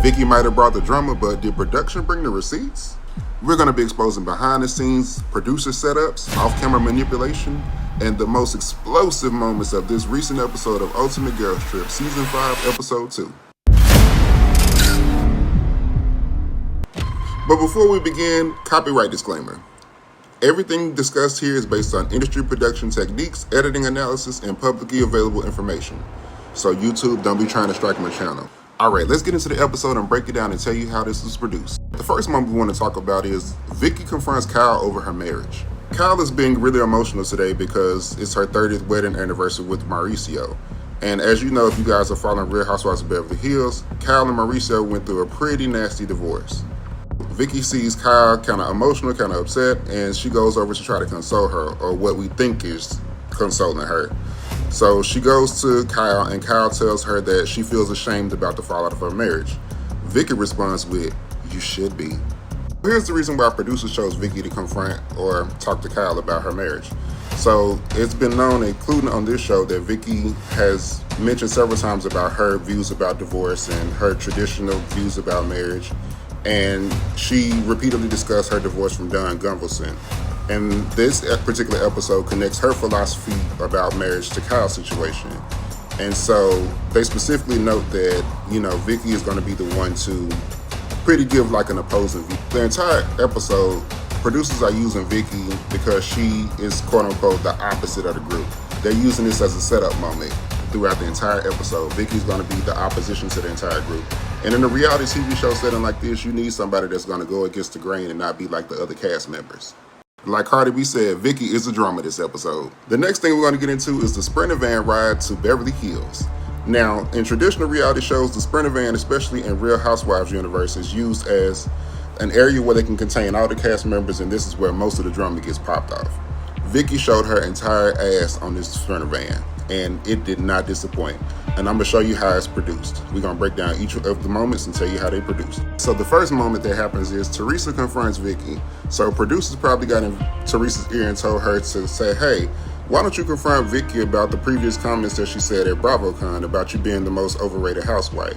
Vicki might have brought the drama, but did production bring the receipts? We're going to be exposing behind the scenes producer setups, off-camera manipulation, and the most explosive moments of this recent episode of Ultimate Girls Trip, Season 5, Episode 2. But before we begin, copyright disclaimer. Everything discussed here is based on industry production techniques, editing analysis, and publicly available information. So YouTube, don't be trying to strike my channel. Alright, let's get into the episode and break it down and tell you how this was produced. The first moment we want to talk about is Vicki confronts Kyle over her marriage. Kyle is being really emotional today because it's her 30th wedding anniversary with Mauricio. And as you know, if you guys are following Real Housewives of Beverly Hills, Kyle and Mauricio went through a pretty nasty divorce. Vicki sees Kyle kind of emotional, kind of upset, and she goes over to try to console her, or what we think is consoling her. So she goes to Kyle, and Kyle tells her that she feels ashamed about the fallout of her marriage. Vicki responds with, "You should be." Here's the reason why producers chose Vicki to confront or talk to Kyle about her marriage. So it's been known, including on this show, that Vicki has mentioned several times about her views about divorce and her traditional views about marriage. And she repeatedly discussed her divorce from Don Gunvalson. And this particular episode connects her philosophy about marriage to Kyle's situation. And so they specifically note that, Vicki is going to be the one to pretty give like an opposing view. The entire episode, producers are using Vicki because she is quote unquote the opposite of the group. They're using this as a setup moment throughout the entire episode. Vicki's going to be the opposition to the entire group. And in a reality TV show setting like this, you need somebody that's going to go against the grain and not be like the other cast members. Like Cardi B said, Vicki is the drama this episode. The next thing we're going to get into is the Sprinter van ride to Beverly Hills. Now, in traditional reality shows, the Sprinter van, especially in Real Housewives universe, is used as an area where they can contain all the cast members, and this is where most of the drama gets popped off. Vicki showed her entire ass on this Sprinter van, and it did not disappoint. And I'm going to show you how it's produced. We're going to break down each of the moments and tell you how they produced. So the first moment that happens is Teresa confronts Vicki. So producers probably got in Teresa's ear and told her to say, "Hey, why don't you confront Vicki about the previous comments that she said at BravoCon about you being the most overrated housewife?"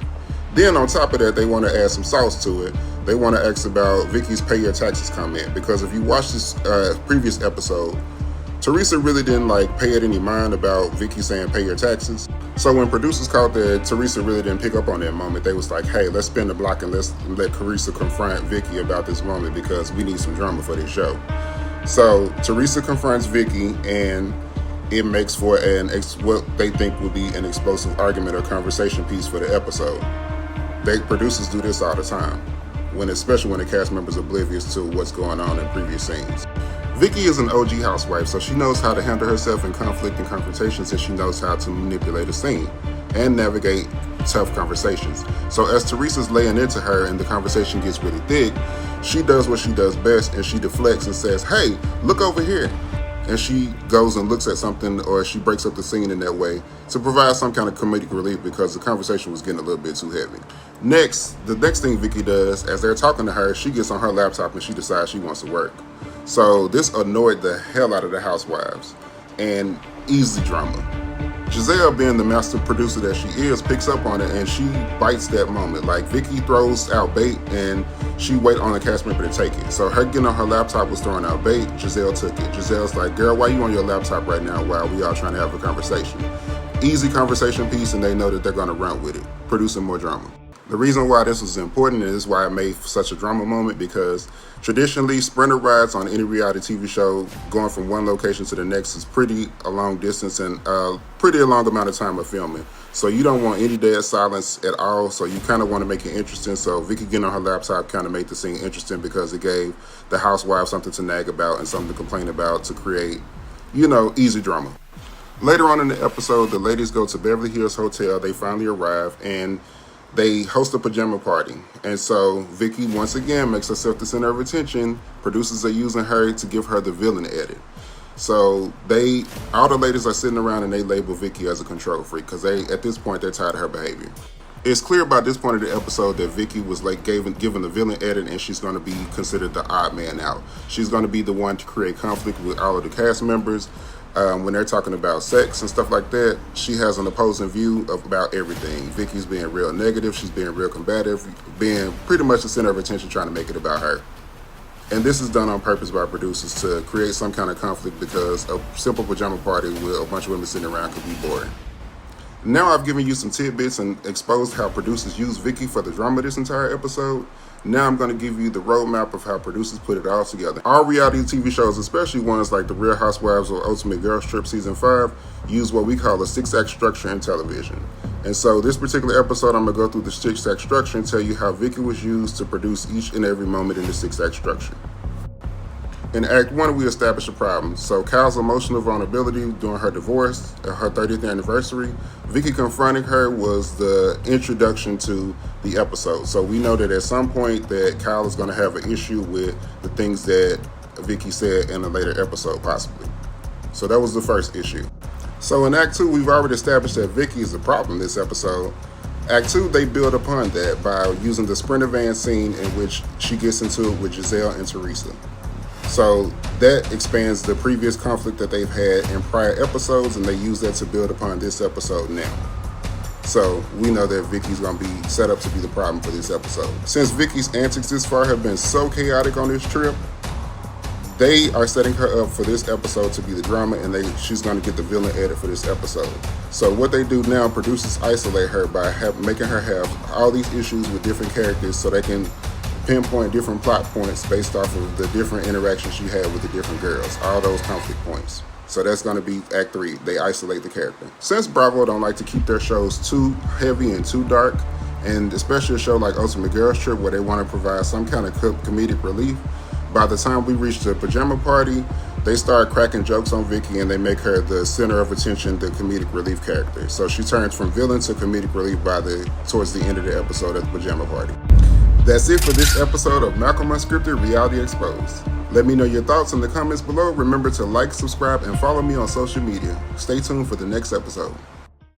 Then on top of that, they want to add some sauce to it. They want to ask about Vicki's pay your taxes comment, because if you watch this previous episode, Teresa really didn't pay it any mind about Vicki saying pay your taxes. So when producers caught that Teresa really didn't pick up on that moment, they was like, "Hey, let's spin the block and let's let Teresa confront Vicki about this moment because we need some drama for this show." So Teresa confronts Vicki, and it makes for what they think will be an explosive argument or conversation piece for the episode. Producers do this all the time, especially when the cast members are oblivious to what's going on in previous scenes. Vicki is an OG housewife, so she knows how to handle herself in conflict and confrontations, and she knows how to manipulate a scene and navigate tough conversations. So as Teresa's laying into her and the conversation gets really thick, she does what she does best, and she deflects and says, "Hey, look over here." And she goes and looks at something, or she breaks up the scene in that way to provide some kind of comedic relief because the conversation was getting a little bit too heavy. The next thing Vicki does, as they're talking to her, she gets on her laptop and she decides she wants to work. So this annoyed the hell out of the housewives, and easy drama. Giselle, being the master producer that she is, picks up on it, and she bites that moment. Vicki throws out bait, and she wait on the cast member to take it. So her getting on her laptop was throwing out bait. Giselle took it. Giselle's like, "Girl, why you on your laptop right now while we all trying to have a conversation?" Easy conversation piece, and they know that they're going to run with it, producing more drama. The reason why this was important is why it made such a drama moment, because traditionally Sprinter rides on any reality TV show going from one location to the next is pretty a long distance and pretty a long amount of time of filming. So you don't want any dead silence at all, so you kind of want to make it interesting. So Vicki getting on her laptop kind of made the scene interesting because it gave the housewives something to nag about and something to complain about to create, easy drama. Later on in the episode, the ladies go to Beverly Hills Hotel. They finally arrive, and they host a pajama party. And so Vicki once again makes herself the center of attention. Producers are using her to give her the villain edit. So all the ladies are sitting around and they label Vicki as a control freak because at this point they're tired of her behavior. It's clear by this point of the episode that Vicki was given the villain edit, and she's going to be considered the odd man out. She's going to be the one to create conflict with all of the cast members. When they're talking about sex and stuff like that, she has an opposing view about everything. Vicky's being real negative, she's being real combative, being pretty much the center of attention, trying to make it about her. And this is done on purpose by producers to create some kind of conflict, because a simple pajama party with a bunch of women sitting around could be boring. Now I've given you some tidbits and exposed how producers use Vicki for the drama this entire episode. Now I'm going to give you the roadmap of how producers put it all together. All reality TV shows, especially ones like The Real Housewives or Ultimate Girls Trip Season 5, use what we call a 6-act structure in television. And so this particular episode, I'm going to go through the 6-act structure and tell you how Vicki was used to produce each and every moment in the 6-act structure. In Act 1, we establish a problem. So Kyle's emotional vulnerability during her divorce, her 30th anniversary, Vicki confronting her was the introduction to the episode. So we know that at some point that Kyle is going to have an issue with the things that Vicki said in a later episode, possibly. So that was the first issue. So in Act 2, we've already established that Vicki is the problem this episode. Act 2, they build upon that by using the Sprinter van scene in which she gets into it with Giselle and Teresa. So that expands the previous conflict that they've had in prior episodes, and they use that to build upon this episode now. So we know that Vicky's going to be set up to be the problem for this episode. Since Vicky's antics this far have been so chaotic on this trip, they are setting her up for this episode to be the drama, and she's going to get the villain edit for this episode. So what they do now, producers isolate her by making her have all these issues with different characters so they can pinpoint different plot points based off of the different interactions she had with the different girls, all those conflict points. So that's going to be Act 3. They isolate the character. Since Bravo don't like to keep their shows too heavy and too dark, and especially a show like Ultimate Girls Trip where they want to provide some kind of comedic relief, by the time we reach the pajama party, they start cracking jokes on Vicki and they make her the center of attention, the comedic relief character. So she turns from villain to comedic relief towards the end of the episode at the pajama party. That's it for this episode of Malcolm Unscripted Reality Exposed. Let me know your thoughts in the comments below. Remember to like, subscribe, and follow me on social media. Stay tuned for the next episode.